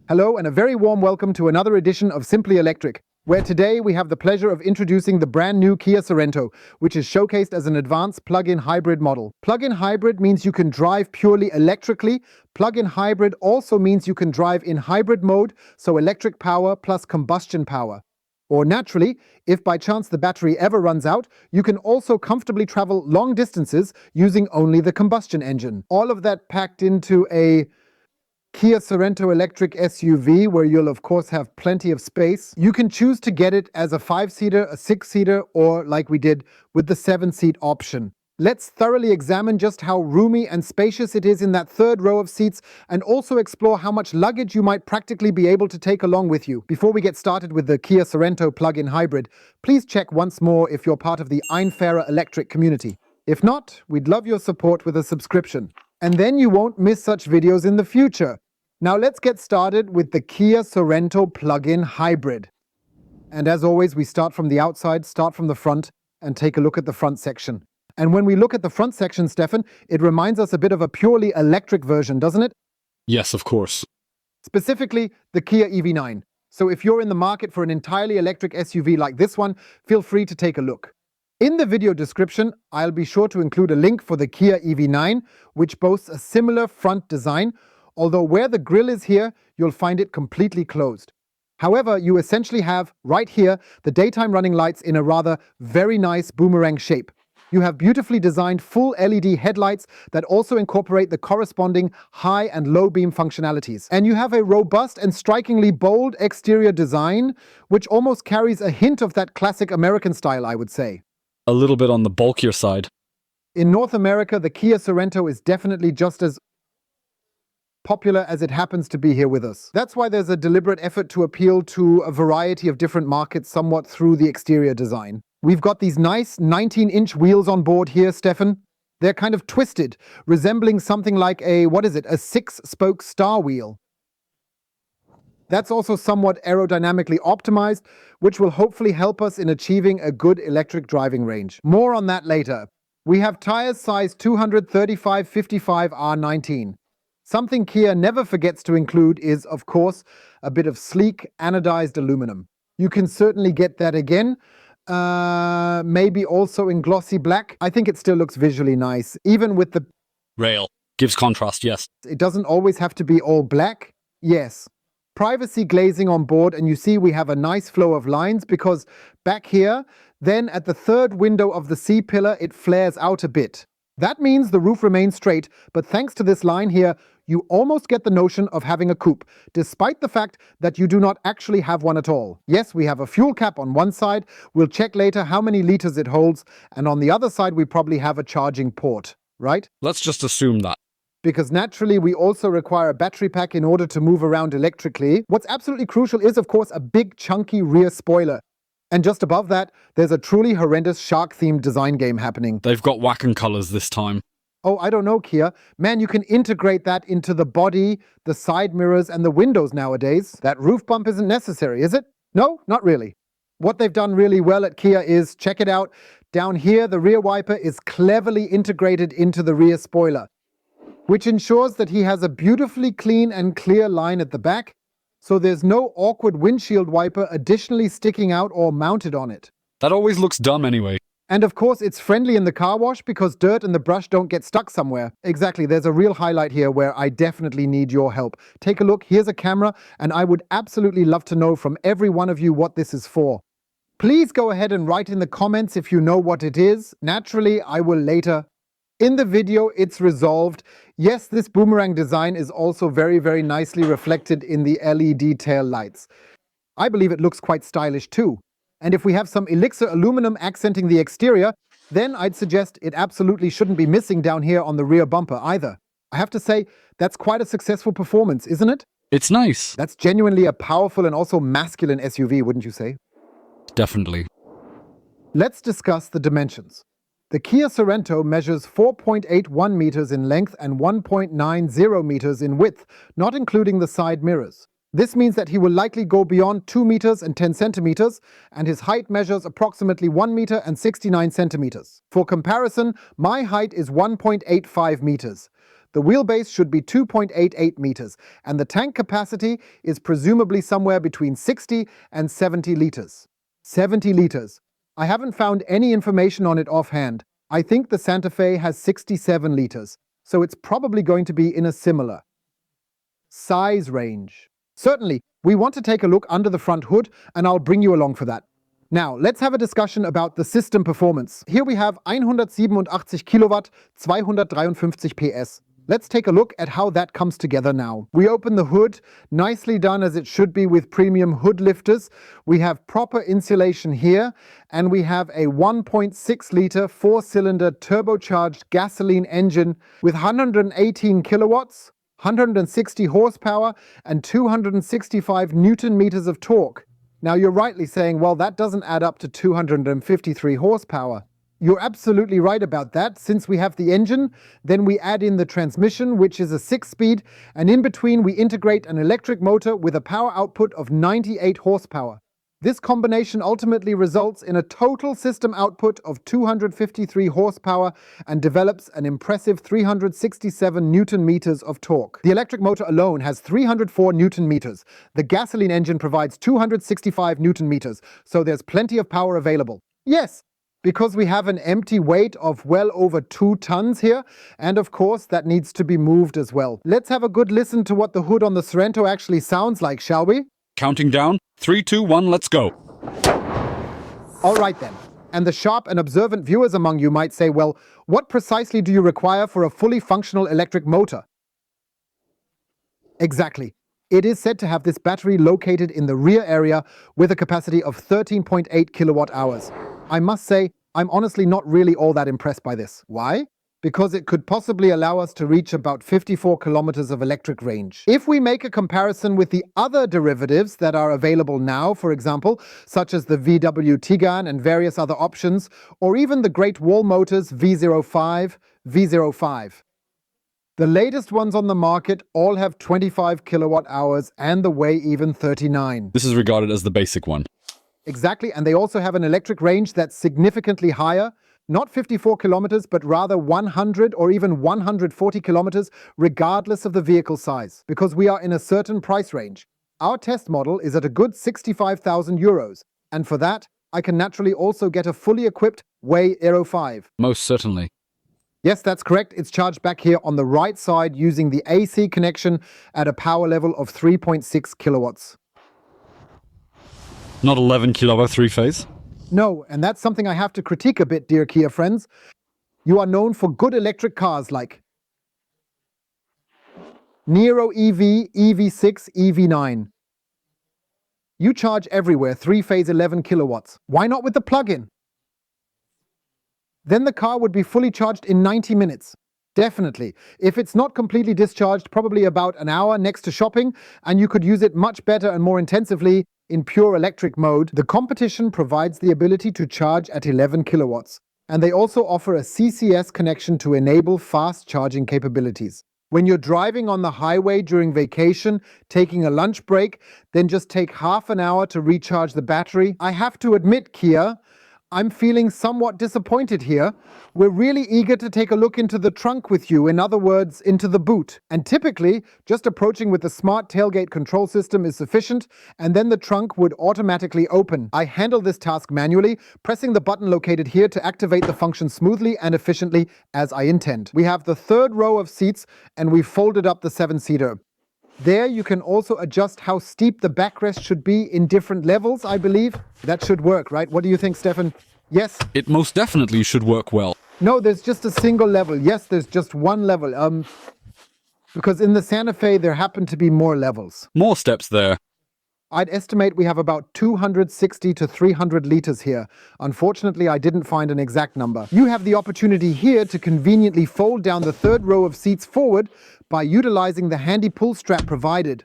Hello and a very warm welcome to another edition of Simply Electric, where today we have the pleasure of introducing the brand new Kia Sorento, which is showcased as an advanced plug-in hybrid model. Plug-in hybrid means you can drive purely electrically. Plug-in hybrid also means you can drive in hybrid mode, so electric power plus combustion power. Or naturally, if by chance the battery ever runs out, you can also comfortably travel long distances using only the combustion engine. All of that packed into a Kia Sorento electric SUV, where you'll of course have plenty of space. You can choose to get it as a 5-seater, a 6-seater, or like we did with the 7-seat option. Let's thoroughly examine just how roomy and spacious it is in that third row of seats, and also explore how much luggage you might practically be able to take along with you. Before we get started with the Kia Sorento plug-in hybrid, please check once more if you're part of the einfach electric community. If not, we'd love your support with a subscription. And then you won't miss such videos in the future. Now let's get started with the Kia Sorento plug-in hybrid. And as always, we start from the outside, start from the front, and take a look at the front section. And when we look at the front section, Stefan, it reminds us a bit of a purely electric version, doesn't it? Yes, of course. Specifically, the Kia EV9. So if you're in the market for an entirely electric SUV like this one, feel free to take a look. In the video description, I'll be sure to include a link for the Kia EV9, which boasts a similar front design, although where the grille is here, you'll find it completely closed. However, you essentially have, right here, the daytime running lights in a rather very nice boomerang shape. You have beautifully designed full LED headlights that also incorporate the corresponding high and low beam functionalities. And you have a robust and strikingly bold exterior design, which almost carries a hint of that classic American style, I would say. A little bit on the bulkier side. In North America, the Kia Sorento is definitely just as popular as it happens to be here with us. That's why there's a deliberate effort to appeal to a variety of different markets somewhat through the exterior design. We've got these nice 19-inch wheels on board here, Stefan. They're kind of twisted, resembling something like a 6-spoke star wheel. That's also somewhat aerodynamically optimized, which will hopefully help us in achieving a good electric driving range. More on that later. We have tires size 235/55 R19. Something Kia never forgets to include is, of course, a bit of sleek anodized aluminum. You can certainly get that again, maybe also in glossy black. I think it still looks visually nice, even with the Rail. Gives contrast, yes. It doesn't always have to be all black. Yes. Privacy glazing on board, and you see we have a nice flow of lines because back here, then at the third window of the C-pillar, it flares out a bit. That means the roof remains straight, but thanks to this line here, you almost get the notion of having a coupe, despite the fact that you do not actually have one at all. Yes, we have a fuel cap on one side, we'll check later how many liters it holds, and on the other side we probably have a charging port, right? Let's just assume that. Because naturally we also require a battery pack in order to move around electrically. What's absolutely crucial is, of course, a big chunky rear spoiler. And just above that, there's a truly horrendous shark-themed design game happening. They've got whacking colors this time. Oh, I don't know, Kia. Man, you can integrate that into the body, the side mirrors, and the windows nowadays. That roof bump isn't necessary, is it? No, not really. What they've done really well at Kia is, check it out, down here the rear wiper is cleverly integrated into the rear spoiler, which ensures that he has a beautifully clean and clear line at the back, so there's no awkward windshield wiper additionally sticking out or mounted on it. That always looks dumb anyway. And of course, it's friendly in the car wash because dirt and the brush don't get stuck somewhere. Exactly, there's a real highlight here where I definitely need your help. Take a look, here's a camera, and I would absolutely love to know from every one of you what this is for. Please go ahead and write in the comments if you know what it is. Naturally, I will later. In the video, it's resolved. Yes, this boomerang design is also very, very nicely reflected in the LED tail lights. I believe it looks quite stylish too. And if we have some Elixir aluminum accenting the exterior, then I'd suggest it absolutely shouldn't be missing down here on the rear bumper either. I have to say, that's quite a successful performance, isn't it? It's nice. That's genuinely a powerful and also masculine SUV, wouldn't you say? Definitely. Let's discuss the dimensions. The Kia Sorento measures 4.81 meters in length and 1.90 meters in width, not including the side mirrors. This means that he will likely go beyond 2 meters and 10 centimeters, and his height measures approximately 1 meter and 69 centimeters. For comparison, my height is 1.85 meters. The wheelbase should be 2.88 meters, and the tank capacity is presumably somewhere between 60 and 70 liters. 70 liters. I haven't found any information on it offhand. I think the Santa Fe has 67 liters, so it's probably going to be in a similar size range. Certainly, we want to take a look under the front hood, and I'll bring you along for that. Now, let's have a discussion about the system performance. Here we have 187 Kilowatt, 253 PS. Let's take a look at how that comes together now. We open the hood, nicely done as it should be with premium hood lifters. We have proper insulation here, and we have a 1.6 liter 4-cylinder turbocharged gasoline engine with 118 kilowatts, 160 horsepower, and 265 newton meters of torque. Now you're rightly saying, well, that doesn't add up to 253 horsepower. You're absolutely right about that. Since we have the engine, then we add in the transmission, which is a 6-speed, and in between we integrate an electric motor with a power output of 98 horsepower. This combination ultimately results in a total system output of 253 horsepower and develops an impressive 367 newton meters of torque. The electric motor alone has 304 newton meters. The gasoline engine provides 265 newton meters, so there's plenty of power available. Yes, because we have an empty weight of well over 2 tons here, and of course that needs to be moved as well. Let's have a good listen to what the hood on the Sorento actually sounds like, shall we? Counting down. 3, 2, 1, let's go. All right then. And the sharp and observant viewers among you might say, well, what precisely do you require for a fully functional electric motor? Exactly. It is said to have this battery located in the rear area with a capacity of 13.8 kilowatt hours. I must say, I'm honestly not really all that impressed by this. Why? Because it could possibly allow us to reach about 54 kilometers of electric range. If we make a comparison with the other derivatives that are available now, for example, such as the VW Tigane and various other options, or even the Great Wall Motors V05, V05. The latest ones on the market all have 25 kilowatt hours and the weigh even 39. This is regarded as the basic one. Exactly, and they also have an electric range that's significantly higher. Not 54 kilometers, but rather 100 or even 140 kilometers, regardless of the vehicle size, because we are in a certain price range. Our test model is at a good 65,000 euros, and for that, I can naturally also get a fully equipped Way Aero 5. Most certainly. Yes, that's correct. It's charged back here on the right side using the AC connection at a power level of 3.6 kilowatts. Not 11 kilowatt 3-phase? No, and that's something I have to critique a bit, dear Kia friends. You are known for good electric cars like Niro EV, EV6, EV9. You charge everywhere 3-phase 11 kilowatts. Why not with the plug-in? Then the car would be fully charged in 90 minutes. Definitely. If it's not completely discharged, probably about an hour next to shopping, and you could use it much better and more intensively in pure electric mode. The competition provides the ability to charge at 11 kilowatts, and they also offer a CCS connection to enable fast charging capabilities. When you're driving on the highway during vacation, taking a lunch break, then just take half an hour to recharge the battery. I have to admit, Kia, I'm feeling somewhat disappointed here. We're really eager to take a look into the trunk with you, in other words, into the boot. And typically, just approaching with the smart tailgate control system is sufficient, and then the trunk would automatically open. I handle this task manually, pressing the button located here to activate the function smoothly and efficiently as I intend. We have the third row of seats, and we've folded up the 7-seater. There you can also adjust how steep the backrest should be in different levels, I believe. That should work, right? What do you think, Stefan? Yes? It most definitely should work well. No, there's just a single level. Yes, there's just one level. Because in the Santa Fe, there happen to be more levels. More steps there. I'd estimate we have about 260 to 300 liters here. Unfortunately, I didn't find an exact number. You have the opportunity here to conveniently fold down the third row of seats forward by utilizing the handy pull strap provided.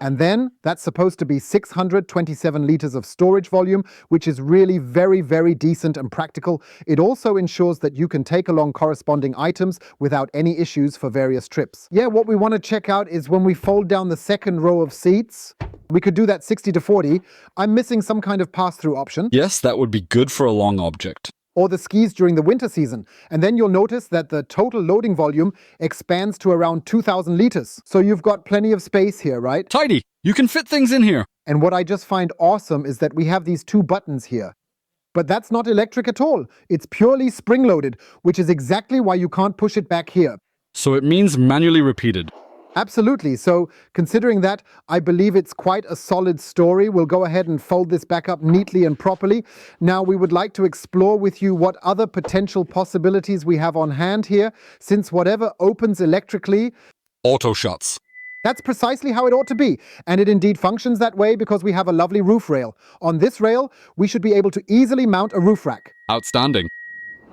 And then that's supposed to be 627 liters of storage volume, which is really very, very decent and practical. It also ensures that you can take along corresponding items without any issues for various trips. Yeah, what we want to check out is when we fold down the second row of seats. We could do that 60 to 40. I'm missing some kind of pass-through option. Yes, that would be good for a long object. or the skis during the winter season. And then you'll notice that the total loading volume expands to around 2,000 liters. So you've got plenty of space here, right? Tidy. You can fit things in here. And what I just find awesome is that we have these two buttons here. But that's not electric at all. It's purely spring-loaded, which is exactly why you can't push it back here. So it means manually repeated. Absolutely. So considering that, I believe it's quite a solid story. We'll go ahead and fold this back up neatly and properly. Now we would like to explore with you what other potential possibilities we have on hand here, since whatever opens electrically, Auto shuts. that's precisely how it ought to be. And it indeed functions that way because we have a lovely roof rail. On this rail, we should be able to easily mount a roof rack Outstanding.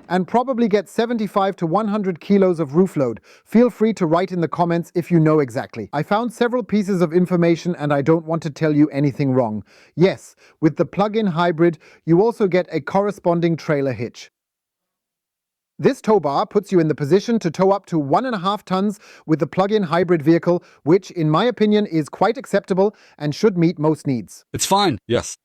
and probably get 75 to 100 kilos of roof load. Feel free to write in the comments if you know exactly. I found several pieces of information and I don't want to tell you anything wrong. Yes, with the plug-in hybrid, you also get a corresponding trailer hitch. This tow bar puts you in the position to tow up to 1.5 tons with the plug-in hybrid vehicle, which, in my opinion, is quite acceptable and should meet most needs. It's fine. Yes.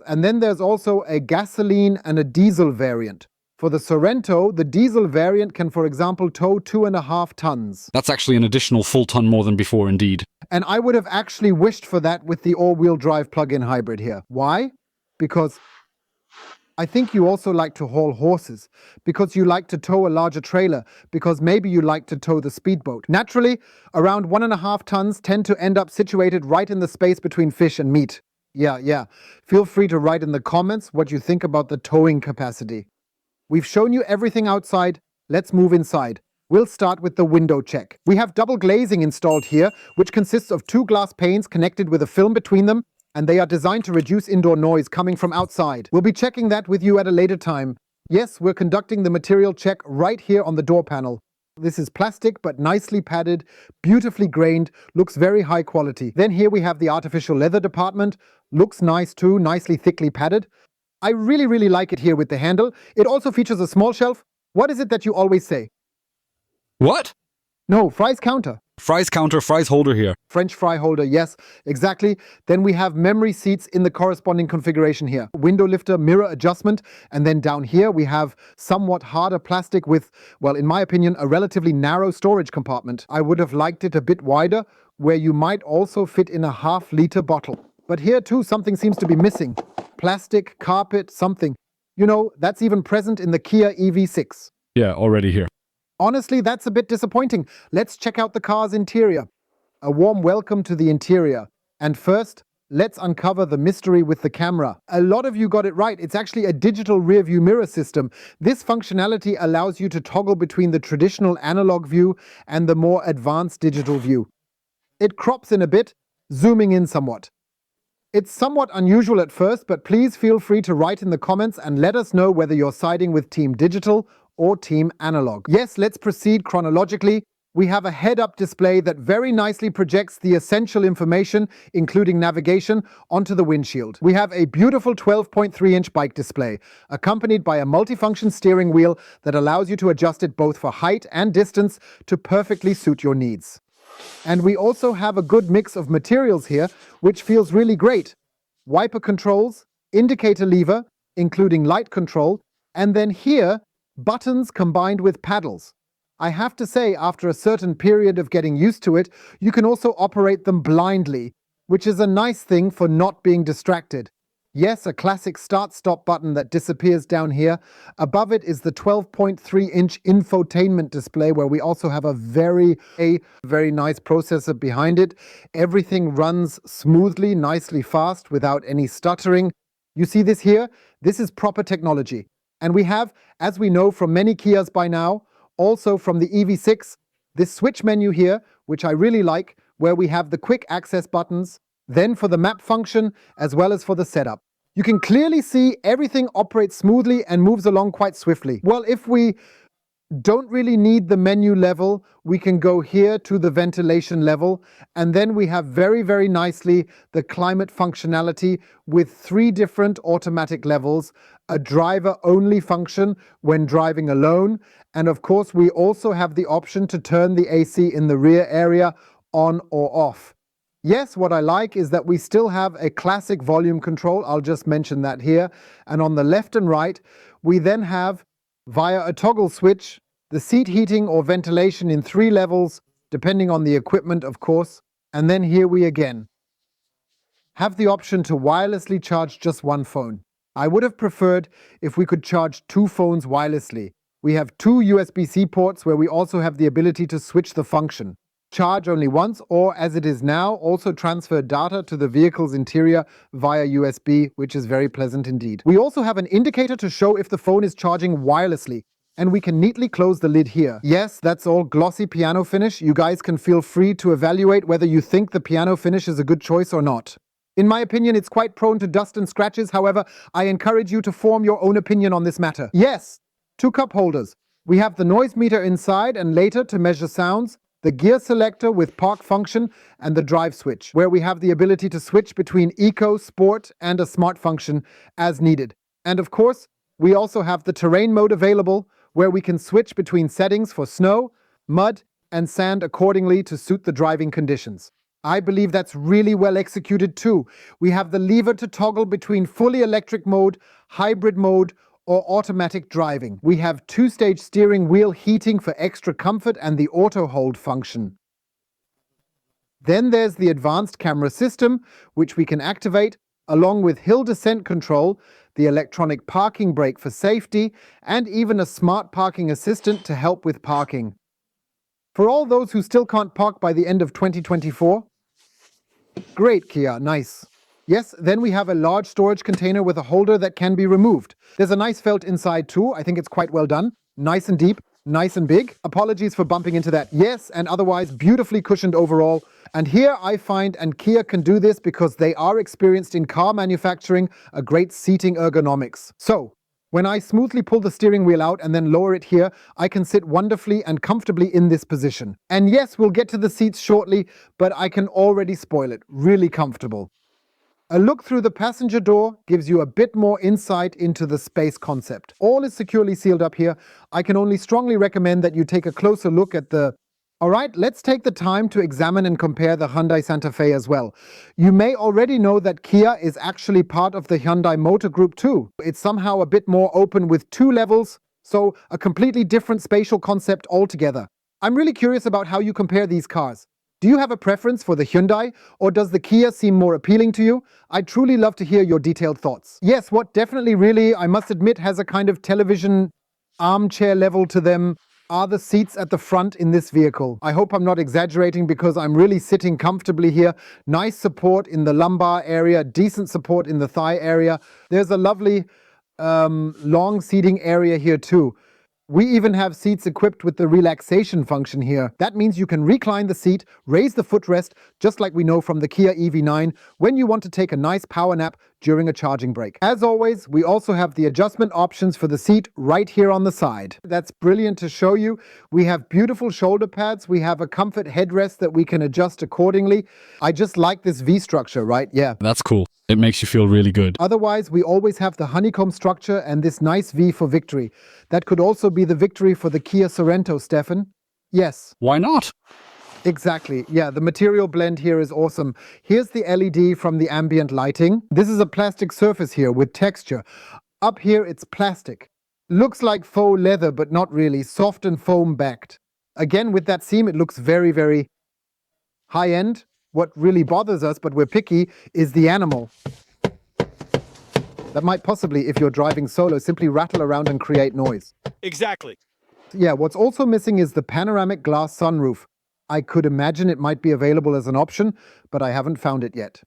And then there's also a gasoline and a diesel variant. For the Sorento, the diesel variant can, for example, tow 2.5 tons. That's actually an additional full ton more than before, indeed. And I would have actually wished for that with the all-wheel drive plug-in hybrid here. Why? Because I think you also like to haul horses, because you like to tow a larger trailer, because maybe you like to tow the speedboat. Naturally, around 1.5 tons tend to end up situated right in the space between fish and meat. Yeah. Feel free to write in the comments what you think about the towing capacity. We've shown you everything outside. Let's move inside. We'll start with the window check. We have double glazing installed here, which consists of 2 glass panes connected with a film between them, and they are designed to reduce indoor noise coming from outside. We'll be checking that with you at a later time. Yes, we're conducting the material check right here on the door panel. This is plastic, but nicely padded, beautifully grained, looks very high quality. Then here we have the artificial leather department. Looks nice too, nicely thickly padded. I really like it here with the handle. It also features a small shelf. What is it that you always say? What? No, fries counter. Fries counter, fries holder here. French fry holder, yes, exactly. Then we have memory seats in the corresponding configuration here. Window lifter, mirror adjustment, and then down here we have somewhat harder plastic with, well, in my opinion, a relatively narrow storage compartment. I would have liked it a bit wider, where you might also fit in a half-liter bottle. But here too, something seems to be missing. Plastic, carpet, something. You know, that's even present in the Kia EV6. Yeah, already here. Honestly, that's a bit disappointing. Let's check out the car's interior. A warm welcome to the interior. And first, let's uncover the mystery with the camera. A lot of you got it right. It's actually a digital rear-view mirror system. This functionality allows you to toggle between the traditional analog view and the more advanced digital view. It crops in a bit, zooming in somewhat. It's somewhat unusual at first, but please feel free to write in the comments and let us know whether you're siding with Team Digital or Team Analog. Yes, let's proceed chronologically. We have a head-up display that very nicely projects the essential information, including navigation, onto the windshield. We have a beautiful 12.3-inch bike display, accompanied by a multifunction steering wheel that allows you to adjust it both for height and distance to perfectly suit your needs. And we also have a good mix of materials here, which feels really great. Wiper controls, indicator lever, including light control, and then here, buttons combined with paddles. I have to say, after a certain period of getting used to it, you can also operate them blindly, which is a nice thing for not being distracted. Yes, a classic start-stop button that disappears down here. Above it is the 12.3-inch infotainment display, where we also have a very nice processor behind it. Everything runs smoothly, nicely fast, without any stuttering. You see this here? This is proper technology. And we have, as we know from many Kias by now, also from the EV6, this switch menu here, which I really like, where we have the quick access buttons, then for the map function, as well as for the setup. You can clearly see everything operates smoothly and moves along quite swiftly. Well, if we don't really need the menu level, we can go here to the ventilation level, and then we have very nicely the climate functionality with 3 different automatic levels, a driver-only function when driving alone, and of course we also have the option to turn the AC in the rear area on or off. Yes, what I like is that we still have a classic volume control. I'll just mention that here. And on the left and right, We then have, via a toggle switch, the seat heating or ventilation in 3 levels, depending on the equipment, of course. And then here we again have the option to wirelessly charge just one phone. I would have preferred if we could charge 2 phones wirelessly. We have 2 USB-C ports where we also have the ability to switch the function. Charge only once, or as it is now, also transfer data to the vehicle's interior via USB, which is very pleasant indeed. We also have an indicator to show if the phone is charging wirelessly, and we can neatly close the lid here. Yes, that's all glossy piano finish. You guys can feel free to evaluate whether you think the piano finish is a good choice or not. In my opinion, it's quite prone to dust and scratches. However, I encourage you to form your own opinion on this matter. Yes, 2 cup holders. We have the noise meter inside and later to measure sounds, the gear selector with park function, and the drive switch, where we have the ability to switch between eco, sport, and a smart function as needed. And of course, we also have the terrain mode available, where we can switch between settings for snow, mud, and sand accordingly to suit the driving conditions. I believe that's really well executed too. We have the lever to toggle between fully electric mode, hybrid mode, or automatic driving. We have 2-stage steering wheel heating for extra comfort and the auto hold function. Then there's the advanced camera system, which we can activate, along with hill descent control, the electronic parking brake for safety, and even a smart parking assistant to help with parking. For all those who still can't park by the end of 2024, great, Kia, nice. Yes, then we have a large storage container with a holder that can be removed. There's a nice felt inside too. I think it's quite well done. Nice and deep, nice and big. Apologies for bumping into that. Yes, and otherwise beautifully cushioned overall. And here I find, and Kia can do this because they are experienced in car manufacturing, a great seating ergonomics. So, when I smoothly pull the steering wheel out and then lower it here, I can sit wonderfully and comfortably in this position. And yes, we'll get to the seats shortly, but I can already spoil it. Really comfortable. A look through the passenger door gives you a bit more insight into the space concept. All is securely sealed up here. I can only strongly recommend that you take a closer look at the... Alright, let's take the time to examine and compare the Hyundai Santa Fe as well. You may already know that Kia is actually part of the Hyundai Motor Group too. It's somehow a bit more open with 2 levels, so a completely different spatial concept altogether. I'm really curious about how you compare these cars. Do you have a preference for the Hyundai, or does the Kia seem more appealing to you? I'd truly love to hear your detailed thoughts. Yes, what definitely really, I must admit, has a kind of television armchair level to them are the seats at the front in this vehicle. I hope I'm not exaggerating because I'm really sitting comfortably here. Nice support in the lumbar area, decent support in the thigh area. There's a lovely long seating area here too. We even have seats equipped with the relaxation function here. That means you can recline the seat, raise the footrest, just like we know from the Kia EV9, when you want to take a nice power nap during a charging break. As always, we also have the adjustment options for the seat right here on the side. That's brilliant to show you. We have beautiful shoulder pads. We have a comfort headrest that we can adjust accordingly. I just like this V structure, right? Yeah. That's cool. It makes you feel really good. Otherwise, we always have the honeycomb structure and this nice V for victory. That could also be the victory for the Kia Sorento, Stefan. Yes. Why not? Exactly. Yeah, the material blend here is awesome. Here's the LED from the ambient lighting. This is a plastic surface here with texture. Up here, it's plastic. Looks like faux leather, but not really. Soft and foam backed. Again, with that seam, it looks very, very high-end. What really bothers us, but we're picky, is the animal. That might possibly, if you're driving solo, simply rattle around and create noise. Exactly. Yeah, what's also missing is the panoramic glass sunroof. I could imagine it might be available as an option, but I haven't found it yet.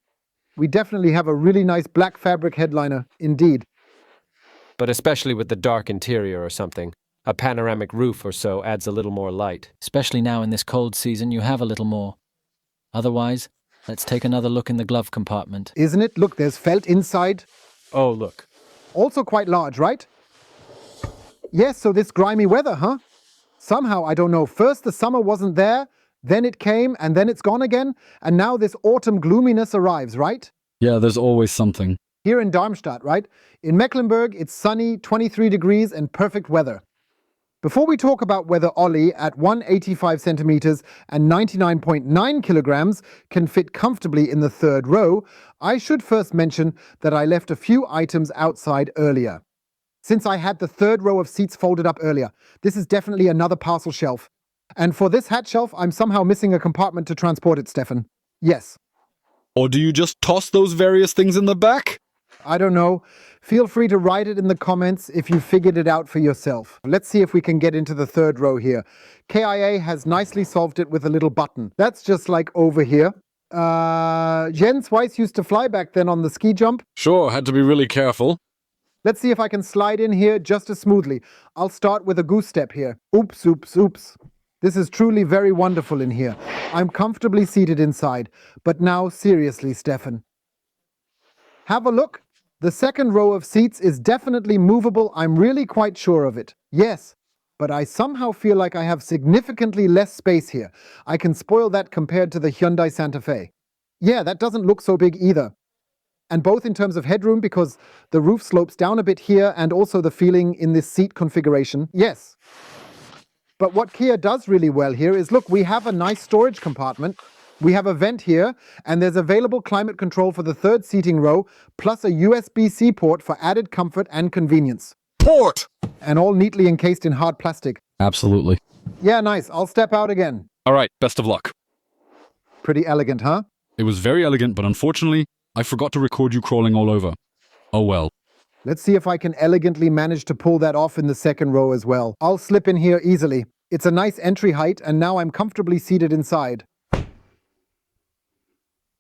We definitely have a really nice black fabric headliner, indeed. But especially with the dark interior or something, a panoramic roof or so adds a little more light. Especially now in this cold season, you have a little more. Otherwise, let's take another look in the glove compartment. Isn't it? Look, there's felt inside. Oh, look. Also quite large, right? Yes, so this grimy weather, huh? Somehow, I don't know, first the summer wasn't there, then it came, and then it's gone again, and now this autumn gloominess arrives, right? Yeah, there's always something. Here in Darmstadt, right? In Mecklenburg, it's sunny, 23 degrees, and perfect weather. Before we talk about whether OLLI at 185 centimeters and 99.9 kilograms can fit comfortably in the third row, I should first mention that I left a few items outside earlier. since I had the third row of seats folded up earlier. This is definitely another parcel shelf. And for this hat shelf, I'm somehow missing a compartment to transport it, Stefan. Yes. Or do you just toss those various things in the back? I don't know. Feel free to write it in the comments if you figured it out for yourself. Let's see if we can get into the third row here. KIA has nicely solved it with a little button. That's just like over here. Jens Weiss used to fly back then on the ski jump. Sure, had to be really careful. Let's see if I can slide in here just as smoothly. I'll start with a goose step here. Oops, oops, oops. This is truly very wonderful in here. I'm comfortably seated inside. But now, seriously, Stefan. Have a look. The second row of seats is definitely movable. I'm really quite sure of it. Yes, but I somehow feel like I have significantly less space here. I can spoil that compared to the Hyundai Santa Fe. Yeah, that doesn't look so big either. And both in terms of headroom, because the roof slopes down a bit here, and also the feeling in this seat configuration. Yes. But what Kia does really well here is, look, we have a nice storage compartment. We have a vent here, and there's available climate control for the third seating row, plus a USB-C port for added comfort and convenience. Port! And all neatly encased in hard plastic. Absolutely. Yeah, nice. I'll step out again. All right, best of luck. Pretty elegant, huh? It was very elegant, but unfortunately, I forgot to record you crawling all over. Oh well. Let's see if I can elegantly manage to pull that off in the second row as well. I'll slip in here easily. It's a nice entry height, and now I'm comfortably seated inside.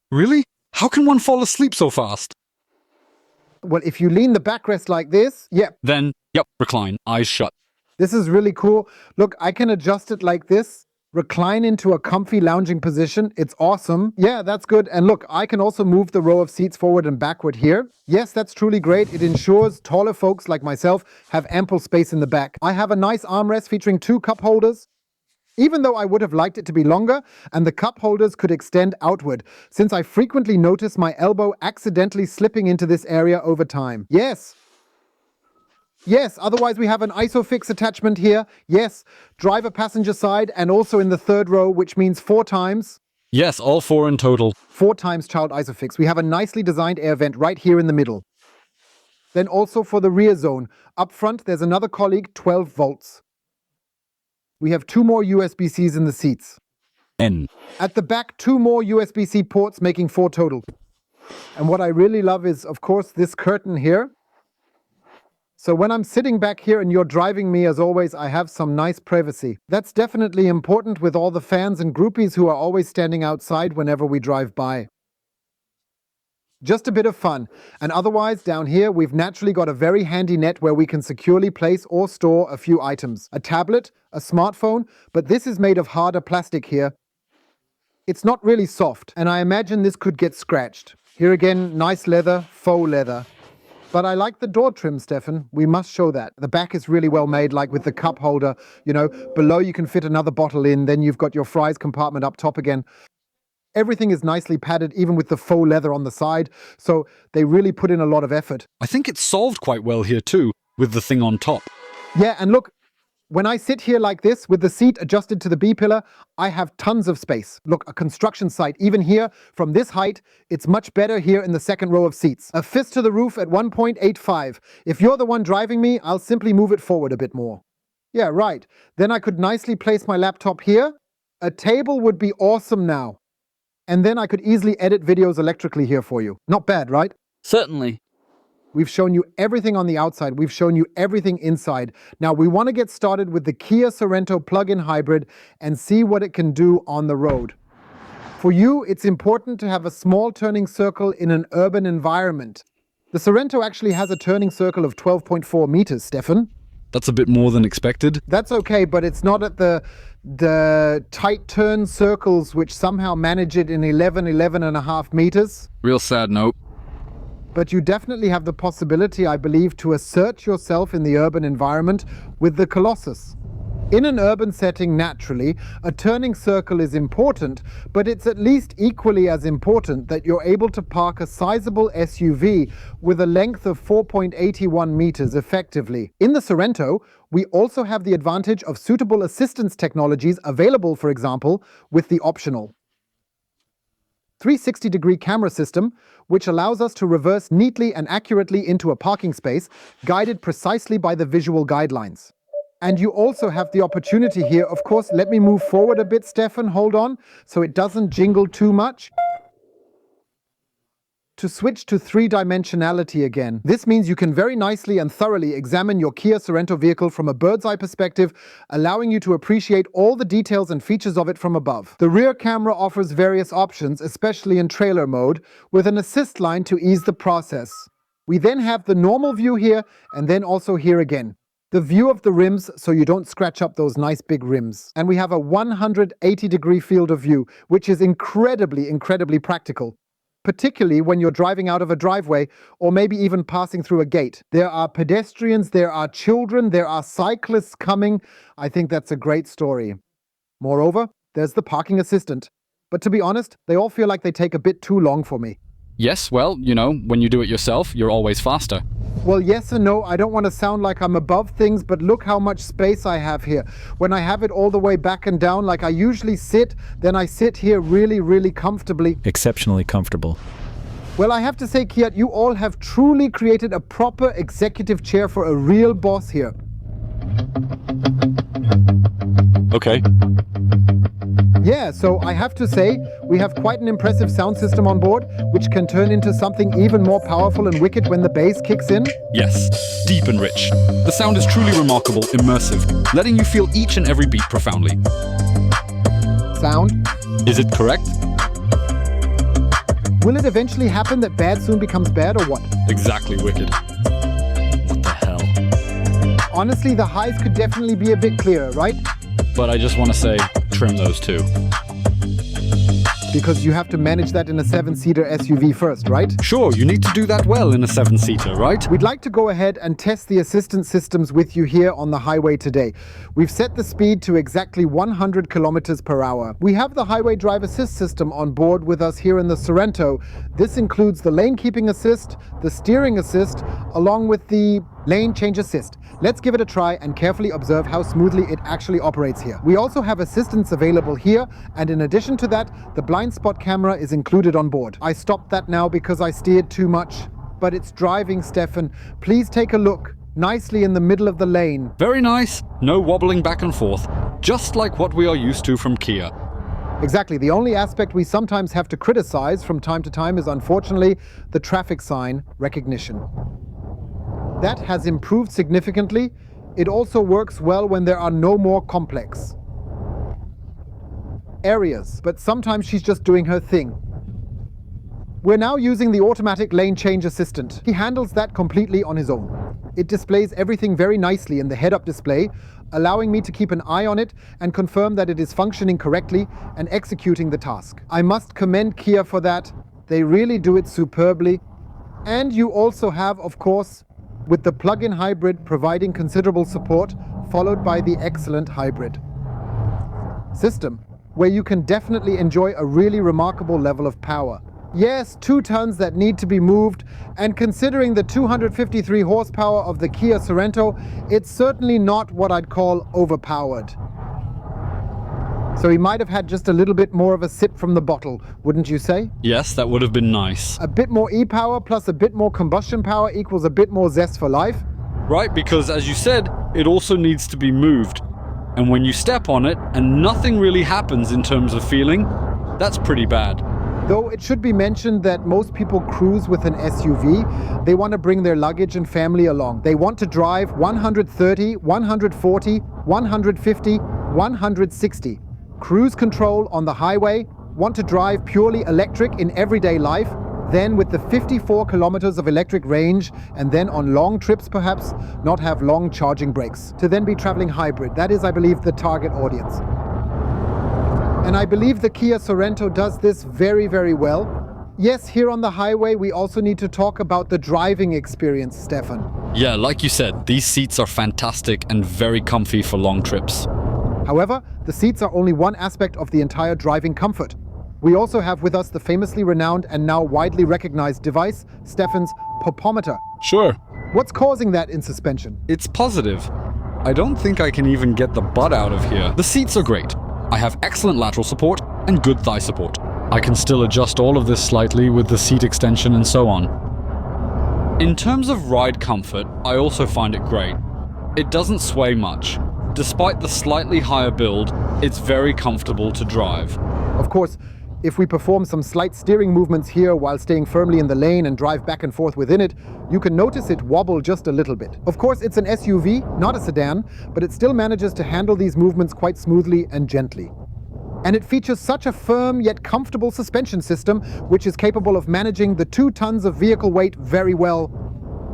Really? How can one fall asleep so fast? Well, if you lean the backrest like this, Then, recline, eyes shut. this is really cool. Look, I can adjust it like this, recline into a comfy lounging position. It's awesome. Yeah, that's good. And look, I can also move the row of seats forward and backward here. Yes, that's truly great. It ensures taller folks like myself have ample space in the back. I have a nice armrest featuring 2 cup holders. Even though I would have liked it to be longer, and the cup holders could extend outward, since I frequently notice my elbow accidentally slipping into this area over time. Yes, otherwise we have an ISOFIX attachment here. Yes, driver passenger side, and also in the third row, which means 4 times. Yes, all 4 in total. 4 times child ISOFIX. We have a nicely designed air vent right here in the middle. Then also for the rear zone. Up front, there's another colleague, 12 volts. We have 2 more USB-Cs in the seats. N. At the back, 2 more USB-C ports, making 4 total. And what I really love is, of course, this curtain here. So when I'm sitting back here and you're driving me, as always, I have some nice privacy. That's definitely important with all the fans and groupies who are always standing outside whenever we drive by. Just a bit of fun. And otherwise, down here, we've naturally got a very handy net where we can securely place or store a few items. A tablet, a smartphone, but this is made of harder plastic here. It's not really soft, and I imagine this could get scratched. Here again, nice leather, faux leather. But I like the door trim, Stefan. We must show that. The back is really well made, like with the cup holder. You know, below you can fit another bottle in, then you've got your fries compartment up top again. Everything is nicely padded, even with the faux leather on the side, so they really put in a lot of effort. I think it's solved quite well here too, with the thing on top. Yeah, and look, when I sit here like this, with the seat adjusted to the B-pillar, I have tons of space. Look, a construction site, even here, from this height, it's much better here in the second row of seats. A fist to the roof at 1.85. If you're the one driving me, I'll simply move it forward a bit more. Yeah, right. Then I could nicely place my laptop here. A table would be awesome now. And then I could easily edit videos electrically here for you. Not bad, right? Certainly. We've shown you everything on the outside. We've shown you everything inside. Now we want to get started with the Kia Sorento plug-in hybrid and see what it can do on the road. For you, it's important to have a small turning circle in an urban environment. The Sorento actually has a turning circle of 12.4 meters, Stefan. That's a bit more than expected. That's okay, but it's not at the tight turn circles which somehow manage it in 11.5 meters. Real sad note. But you definitely have the possibility, I believe, to assert yourself in the urban environment with the Colossus. In an urban setting, naturally, a turning circle is important, but it's at least equally as important that you're able to park a sizable SUV with a length of 4.81 meters effectively. In the Sorento, we also have the advantage of suitable assistance technologies available, for example, with the optional. 360-degree camera system, which allows us to reverse neatly and accurately into a parking space, guided precisely by the visual guidelines. And you also have the opportunity here, of course, let me move forward a bit, Stefan, hold on, so it doesn't jingle too much, to switch to three-dimensionality again. This means you can very nicely and thoroughly examine your Kia Sorento vehicle from a bird's-eye perspective, allowing you to appreciate all the details and features of it from above. The rear camera offers various options, especially in trailer mode, with an assist line to ease the process. We then have the normal view here, and then also here again. The view of the rims, so you don't scratch up those nice big rims. And we have a 180-degree field of view, which is incredibly practical, particularly when you're driving out of a driveway or maybe even passing through a gate. There are pedestrians, there are children, there are cyclists coming. I think that's a great story. Moreover, there's the parking assistant. But to be honest, they all feel like they take a bit too long for me. Yes, well, you know, when you do it yourself, you're always faster. Well, yes and no. I don't want to sound like I'm above things, but look how much space I have here. When I have it all the way back and down, like I usually sit, then I sit here really comfortably. Exceptionally comfortable. Well, I have to say, Kiat, you all have truly created a proper executive chair for a real boss here. Okay. Yeah, so I have to say, we have quite an impressive sound system on board, which can turn into something even more powerful and wicked when the bass kicks in. Yes, deep and rich. The sound is truly remarkable, immersive, letting you feel each and every beat profoundly. Sound. Is it correct? Will it eventually happen that bad soon becomes bad, or what? Exactly, wicked. What the hell? Honestly, the highs could definitely be a bit clearer, right? But I just want to say, trim those too. Because you have to manage that in a 7-seater SUV first, right? Sure, you need to do that well in a 7-seater, right? We'd like to go ahead and test the assistance systems with you here on the highway today. We've set the speed to exactly 100 kilometers per hour. We have the highway drive assist system on board with us here in the Sorento. This includes the lane keeping assist, the steering assist, along with the lane change assist. Let's give it a try and carefully observe how smoothly it actually operates here. We also have assistance available here, and in addition to that, the blind spot camera is included on board. I stopped that now because I steered too much, but it's driving, Stefan. Please take a look. Nicely in the middle of the lane. Very nice. No wobbling back and forth. Just like what we are used to from Kia. Exactly. The only aspect we sometimes have to criticize from time to time is unfortunately the traffic sign recognition. That has improved significantly. It also works well when there are no more complex areas, but sometimes she's just doing her thing. We're now using the automatic lane change assistant. He handles that completely on his own. It displays everything very nicely in the head-up display, allowing me to keep an eye on it and confirm that it is functioning correctly and executing the task. I must commend Kia for that. They really do it superbly. And you also have, of course, with the plug-in hybrid providing considerable support, followed by the excellent hybrid system, where you can definitely enjoy a really remarkable level of power. Yes, 2 tons that need to be moved, and considering the 253 horsepower of the Kia Sorento, it's certainly not what I'd call overpowered. So he might have had just a little bit more of a sip from the bottle, wouldn't you say? Yes, that would have been nice. A bit more e-power plus a bit more combustion power equals a bit more zest for life. Right, because as you said, it also needs to be moved. And when you step on it and nothing really happens in terms of feeling, that's pretty bad. Though it should be mentioned that most people cruise with an SUV. They want to bring their luggage and family along. They want to drive 130, 140, 150, 160. Cruise control on the highway, want to drive purely electric in everyday life, then with the 54 kilometers of electric range, and then on long trips perhaps, not have long charging breaks. To then be traveling hybrid. That is, I believe, the target audience. And I believe the Kia Sorento does this very well. Yes, here on the highway, we also need to talk about the driving experience, Stefan. Yeah, like you said, these seats are fantastic and very comfy for long trips. However, the seats are only one aspect of the entire driving comfort. We also have with us the famously renowned and now widely recognized device, Stefan's popometer. Sure. What's causing that in suspension? It's positive. I don't think I can even get the butt out of here. The seats are great. I have excellent lateral support and good thigh support. I can still adjust all of this slightly with the seat extension and so on. In terms of ride comfort, I also find it great. It doesn't sway much. Despite the slightly higher build, it's very comfortable to drive. Of course, if we perform some slight steering movements here while staying firmly in the lane and drive back and forth within it, you can notice it wobble just a little bit. Of course, it's an SUV, not a sedan, but it still manages to handle these movements quite smoothly and gently. And it features such a firm yet comfortable suspension system, which is capable of managing the 2 tons of vehicle weight very well.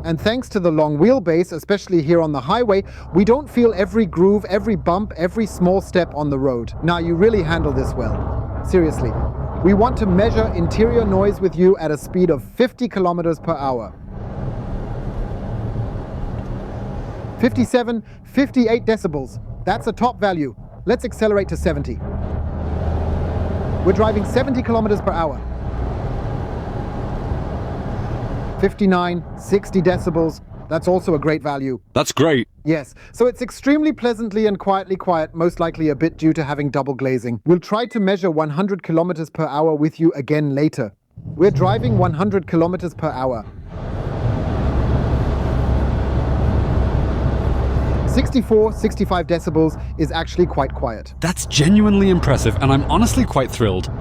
And thanks to the long wheelbase, especially here on the highway, we don't feel every groove, every bump, every small step on the road. Now, you really handle this well. Seriously. We want to measure interior noise with you at a speed of 50 kilometers per hour. 57, 58 decibels. That's a top value. Let's accelerate to 70. We're driving 70 kilometers per hour. 59, 60 decibels. That's also a great value. That's great. Yes, so it's extremely pleasantly and quietly quiet, most likely a bit due to having double glazing. We'll try to measure 100 kilometers per hour with you again later. We're driving 100 kilometers per hour. 64, 65 decibels is actually quite quiet. That's genuinely impressive, and I'm honestly quite thrilled.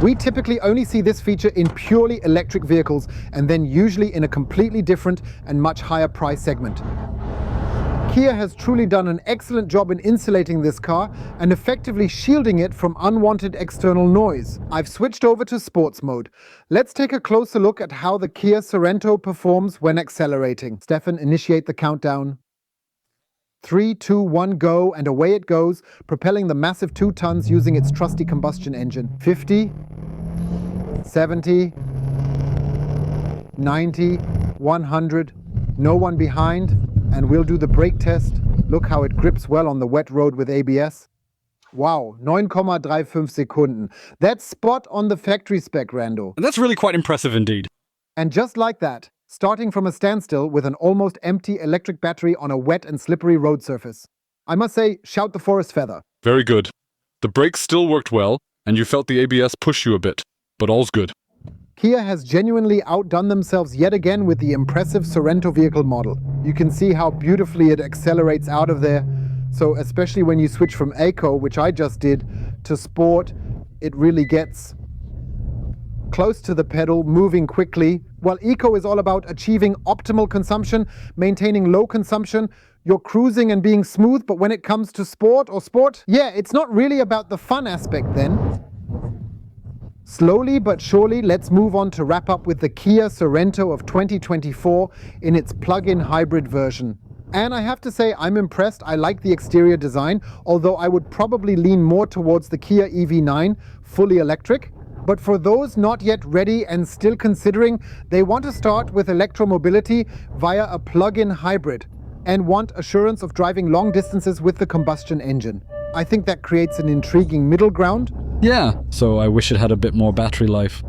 We typically only see this feature in purely electric vehicles, and then usually in a completely different and much higher price segment. Kia has truly done an excellent job in insulating this car and effectively shielding it from unwanted external noise. I've switched over to sports mode. Let's take a closer look at how the Kia Sorento performs when accelerating. Stefan, initiate the countdown. 3, 2, 1, go, and away it goes, propelling the massive 2 tons using its trusty combustion engine. 50, 70, 90, 100, no one behind, and we'll do the brake test. Look how it grips well on the wet road with ABS. Wow, 9,35 Sekunden. That's spot on the factory spec, Rando. That's really quite impressive indeed. And just like that, starting from a standstill with an almost empty electric battery on a wet and slippery road surface. I must say, shout the forest feather. Very good. The brakes still worked well, and you felt the ABS push you a bit, but all's good. Kia has genuinely outdone themselves yet again with the impressive Sorento vehicle model. You can see how beautifully it accelerates out of there. So especially when you switch from Eco, which I just did, to Sport, it really gets close to the pedal, moving quickly. While Eco is all about achieving optimal consumption, maintaining low consumption, you're cruising and being smooth, but when it comes to Sport, yeah, it's not really about the fun aspect then. Slowly but surely, let's move on to wrap up with the Kia Sorento of 2024 in its plug-in hybrid version. And I have to say, I'm impressed. I like the exterior design, although I would probably lean more towards the Kia EV9, fully electric. But for those not yet ready and still considering, they want to start with electromobility via a plug-in hybrid and want assurance of driving long distances with the combustion engine. I think that creates an intriguing middle ground. Yeah, so I wish it had a bit more battery life.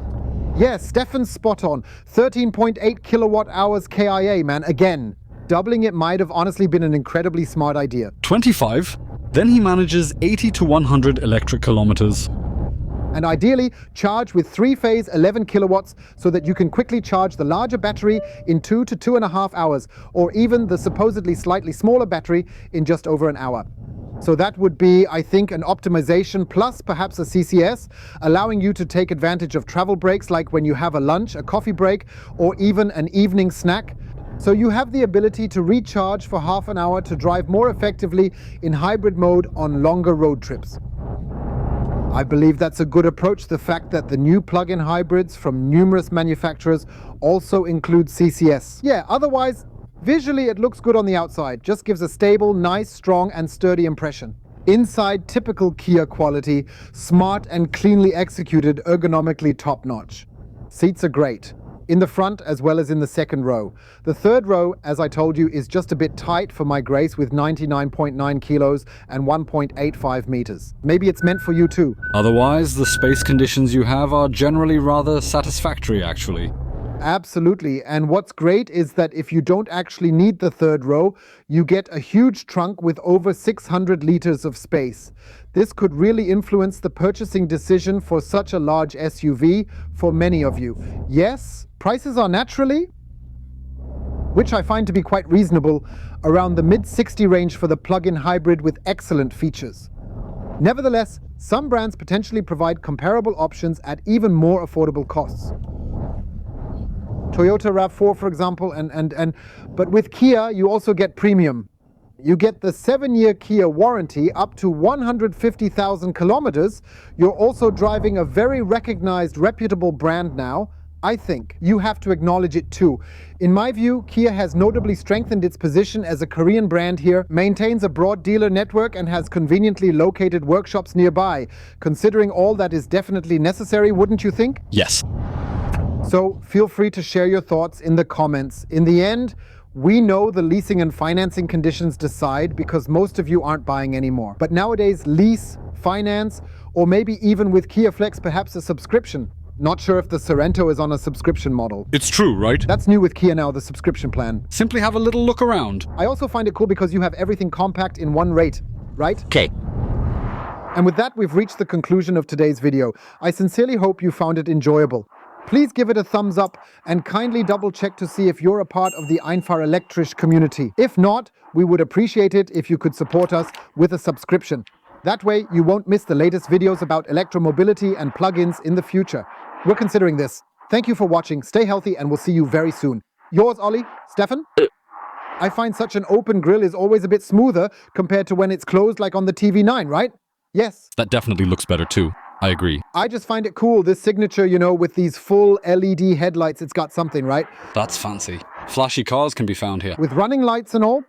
Yes, Stefan's spot on. 13.8 kilowatt hours KIA, man, again. Doubling it might have honestly been an incredibly smart idea. 25, then he manages 80 to 100 electric kilometers. And ideally, charge with 3-phase 11 kilowatts so that you can quickly charge the larger battery in 2 to 2.5 hours, or even the supposedly slightly smaller battery in just over an hour. So that would be, I think, an optimization plus perhaps a CCS, allowing you to take advantage of travel breaks like when you have a lunch, a coffee break, or even an evening snack. So you have the ability to recharge for half an hour to drive more effectively in hybrid mode on longer road trips. I believe that's a good approach, the fact that the new plug-in hybrids from numerous manufacturers also include CCS. Yeah, otherwise, visually it looks good on the outside, just gives a stable, nice, strong and sturdy impression. Inside, typical Kia quality, smart and cleanly executed, ergonomically top-notch. Seats are great, in the front as well as in the second row. The third row, as I told you, is just a bit tight for my grace with 99.9 kilos and 1.85 meters. Maybe it's meant for you too. Otherwise, the space conditions you have are generally rather satisfactory, actually. Absolutely, and what's great is that if you don't actually need the third row, you get a huge trunk with over 600 liters of space. This could really influence the purchasing decision for such a large SUV for many of you. Yes, prices are naturally, which I find to be quite reasonable, around the mid-60 range for the plug-in hybrid with excellent features. Nevertheless, some brands potentially provide comparable options at even more affordable costs. Toyota RAV4, for example, but with Kia, you also get premium. You get the 7-year Kia warranty up to 150,000 kilometers. You're also driving a very recognized, reputable brand now. I think you have to acknowledge it too. In my view, Kia has notably strengthened its position as a Korean brand here, maintains a broad dealer network and has conveniently located workshops nearby. Considering all that is definitely necessary, wouldn't you think? Yes. So feel free to share your thoughts in the comments. In the end, we know the leasing and financing conditions decide because most of you aren't buying anymore. But nowadays, lease, finance, or maybe even with Kia Flex, perhaps a subscription. Not sure if the Sorento is on a subscription model. It's true, right? That's new with Kia now, the subscription plan. Simply have a little look around. I also find it cool because you have everything compact in one rate, right? Okay. And with that, we've reached the conclusion of today's video. I sincerely hope you found it enjoyable. Please give it a thumbs up and kindly double check to see if you're a part of the einfach elektrisch community. If not, we would appreciate it if you could support us with a subscription. That way, you won't miss the latest videos about electromobility and plugins in the future. We're considering this. Thank you for watching, stay healthy, and we'll see you very soon. Yours, Ollie? Stefan? I find such an open grille is always a bit smoother compared to when it's closed like on the TV9, right? Yes. That definitely looks better too. I agree. I just find it cool, this signature, you know, with these full LED headlights, it's got something, right? That's fancy. Flashy cars can be found here. With running lights and all?